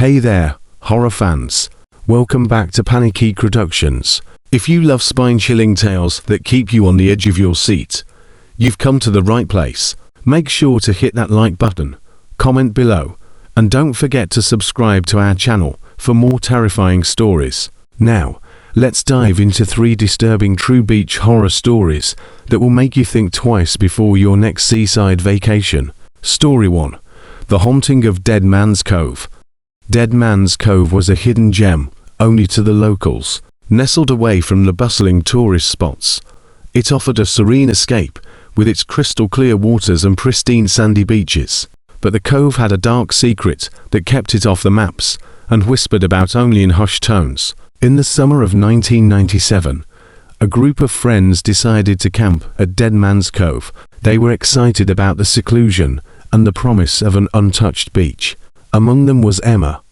Hey there, horror fans. Welcome back to Panicky Productions. If you love spine-chilling tales that keep you on the edge of your seat, you've come to the right place. Make sure to hit that like button, comment below, and don't forget to subscribe to our channel for more terrifying stories. Now, let's dive into 3 disturbing true beach horror stories that will make you think twice before your next seaside vacation. Story 1. The Haunting of Dead Man's Cove. Dead Man's Cove was a hidden gem, only to the locals. Nestled away from the bustling tourist spots, it offered a serene escape with its crystal clear waters and pristine sandy beaches. But the cove had a dark secret that kept it off the maps and whispered about only in hushed tones. In the summer of 1997, a group of friends decided to camp at Dead Man's Cove. They were excited about the seclusion and the promise of an untouched beach. Among them was Emma,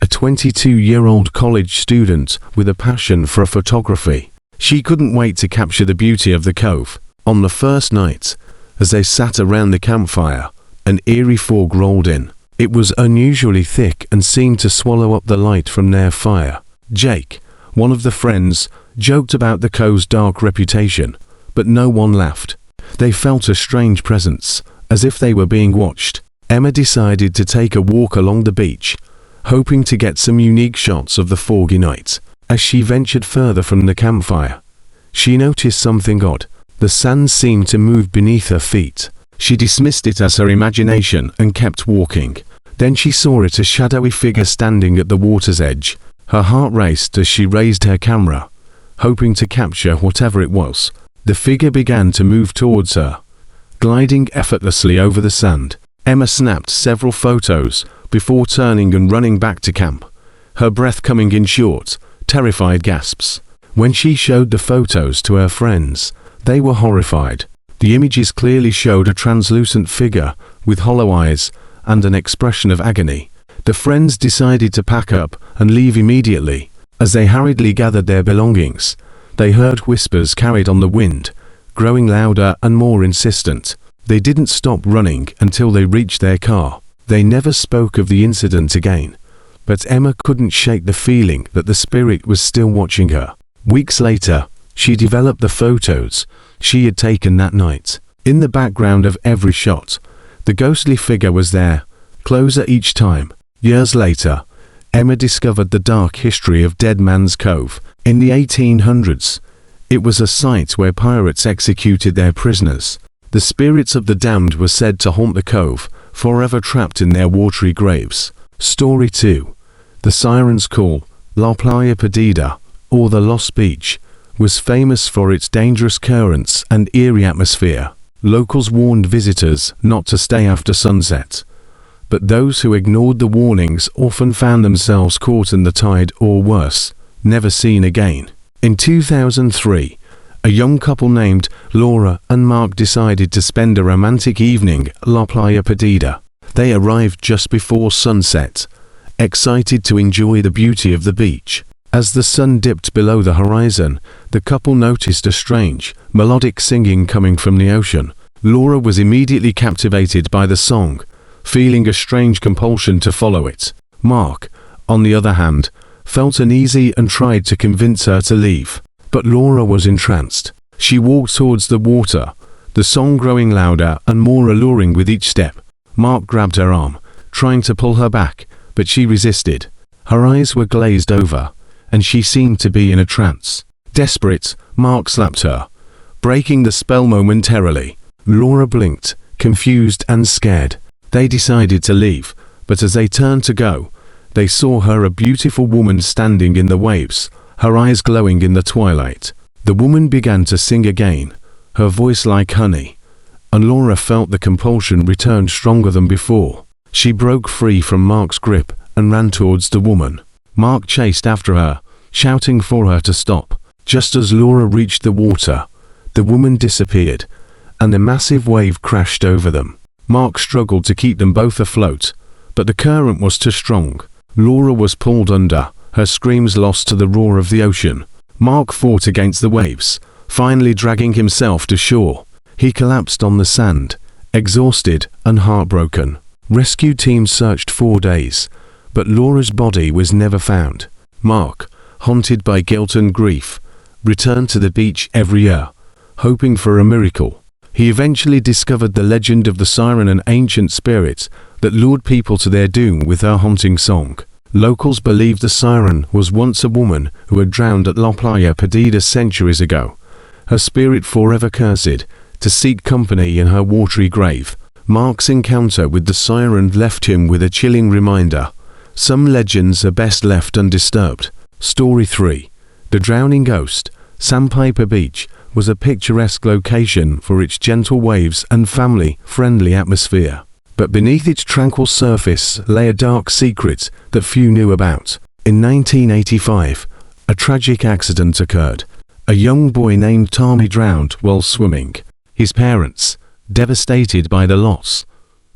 a 22-year-old college student with a passion for photography. She couldn't wait to capture the beauty of the cove. On the first night, as they sat around the campfire, an eerie fog rolled in. It was unusually thick and seemed to swallow up the light from their fire. Jake, one of the friends, joked about the cove's dark reputation, but no one laughed. They felt a strange presence, as if they were being watched. Emma decided to take a walk along the beach, hoping to get some unique shots of the foggy night. As she ventured further from the campfire, she noticed something odd. The sand seemed to move beneath her feet. She dismissed it as her imagination and kept walking. Then she saw a shadowy figure standing at the water's edge. Her heart raced as she raised her camera, hoping to capture whatever it was. The figure began to move towards her, gliding effortlessly over the sand. Emma snapped several photos before turning and running back to camp, her breath coming in short, terrified gasps. When she showed the photos to her friends, they were horrified. The images clearly showed a translucent figure with hollow eyes and an expression of agony. The friends decided to pack up and leave immediately. As they hurriedly gathered their belongings, they heard whispers carried on the wind, growing louder and more insistent. They didn't stop running until they reached their car. They never spoke of the incident again, but Emma couldn't shake the feeling that the spirit was still watching her. Weeks later, she developed the photos she had taken that night. In the background of every shot, the ghostly figure was there, closer each time. Years later, Emma discovered the dark history of Dead Man's Cove. In the 1800s, it was a site where pirates executed their prisoners. The spirits of the damned were said to haunt the cove, forever trapped in their watery graves. Story 2. The Siren's Call. La Playa Perdida, or the Lost Beach, was famous for its dangerous currents and eerie atmosphere. Locals warned visitors not to stay after sunset, but those who ignored the warnings often found themselves caught in the tide or worse, never seen again. In 2003, a young couple named Laura and Mark decided to spend a romantic evening at La Playa Perdida. They arrived just before sunset, excited to enjoy the beauty of the beach. As the sun dipped below the horizon, the couple noticed a strange, melodic singing coming from the ocean. Laura was immediately captivated by the song, feeling a strange compulsion to follow it. Mark, on the other hand, felt uneasy and tried to convince her to leave. But Laura was entranced. She walked towards the water, the song growing louder and more alluring with each step. Mark grabbed her arm, trying to pull her back, but she resisted. Her eyes were glazed over, and she seemed to be in a trance. Desperate, Mark slapped her, breaking the spell momentarily. Laura blinked, confused and scared. They decided to leave, but as they turned to go, they saw her, a beautiful woman standing in the waves, her eyes glowing in the twilight. The woman began to sing again, her voice like honey, and Laura felt the compulsion return stronger than before. She broke free from Mark's grip and ran towards the woman. Mark chased after her, shouting for her to stop. Just as Laura reached the water, the woman disappeared, and a massive wave crashed over them. Mark struggled to keep them both afloat, but the current was too strong. Laura was pulled under, her screams lost to the roar of the ocean. Mark fought against the waves, finally dragging himself to shore. He collapsed on the sand, exhausted and heartbroken. Rescue teams searched for days, but Laura's body was never found. Mark, haunted by guilt and grief, returned to the beach every year, hoping for a miracle. He eventually discovered the legend of the siren, an ancient spirit that lured people to their doom with her haunting song. Locals believe the siren was once a woman who had drowned at La Playa Perdida centuries ago, her spirit forever cursed to seek company in her watery grave. Mark's encounter with the siren left him with a chilling reminder. Some legends are best left undisturbed. Story 3. The Drowning Ghost. Sandpiper Beach was a picturesque location for its gentle waves and family-friendly atmosphere. But beneath its tranquil surface lay a dark secret that few knew about. In 1985, a tragic accident occurred. A young boy named Tommy drowned while swimming. His parents, devastated by the loss,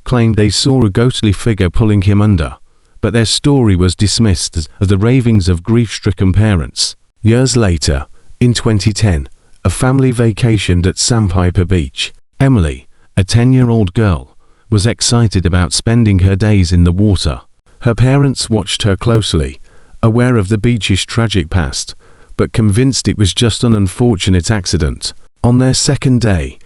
claimed they saw a ghostly figure pulling him under, but their story was dismissed as the ravings of grief-stricken parents. Years later, in 2010, a family vacationed at Sandpiper Beach. Emily, a 10-year-old girl, was excited about spending her days in the water. Her parents watched her closely, aware of the beach's tragic past, but convinced it was just an unfortunate accident. On their second day,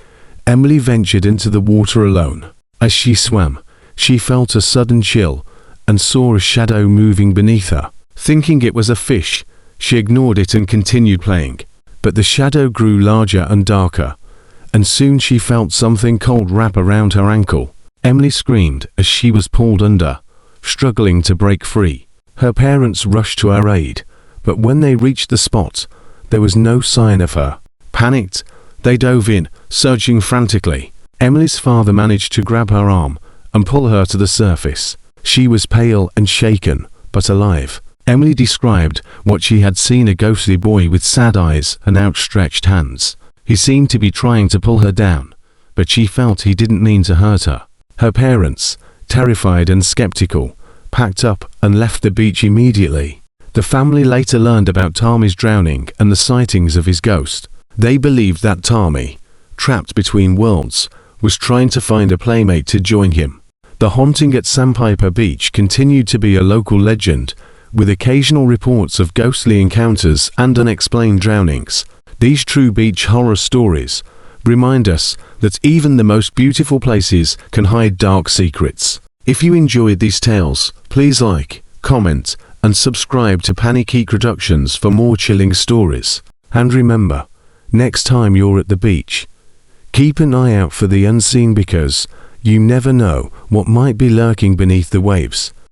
Emily ventured into the water alone. As she swam, she felt a sudden chill and saw a shadow moving beneath her. Thinking it was a fish, she ignored it and continued playing. But the shadow grew larger and darker, and soon she felt something cold wrap around her ankle. Emily screamed as she was pulled under, struggling to break free. Her parents rushed to her aid, but when they reached the spot, there was no sign of her. Panicked, they dove in, searching frantically. Emily's father managed to grab her arm and pull her to the surface. She was pale and shaken, but alive. Emily described what she had seen: a ghostly boy with sad eyes and outstretched hands. He seemed to be trying to pull her down, but she felt he didn't mean to hurt her. Her parents, terrified and skeptical, packed up and left the beach immediately. The family later learned about Tommy's drowning and the sightings of his ghost. They believed that Tommy, trapped between worlds, was trying to find a playmate to join him. The haunting at Sandpiper Beach continued to be a local legend, with occasional reports of ghostly encounters and unexplained drownings. These true beach horror stories remind us that even the most beautiful places can hide dark secrets. If you enjoyed these tales, please like, comment, and subscribe to Panic Productions for more chilling stories. And remember, next time you're at the beach, keep an eye out for the unseen, because you never know what might be lurking beneath the waves.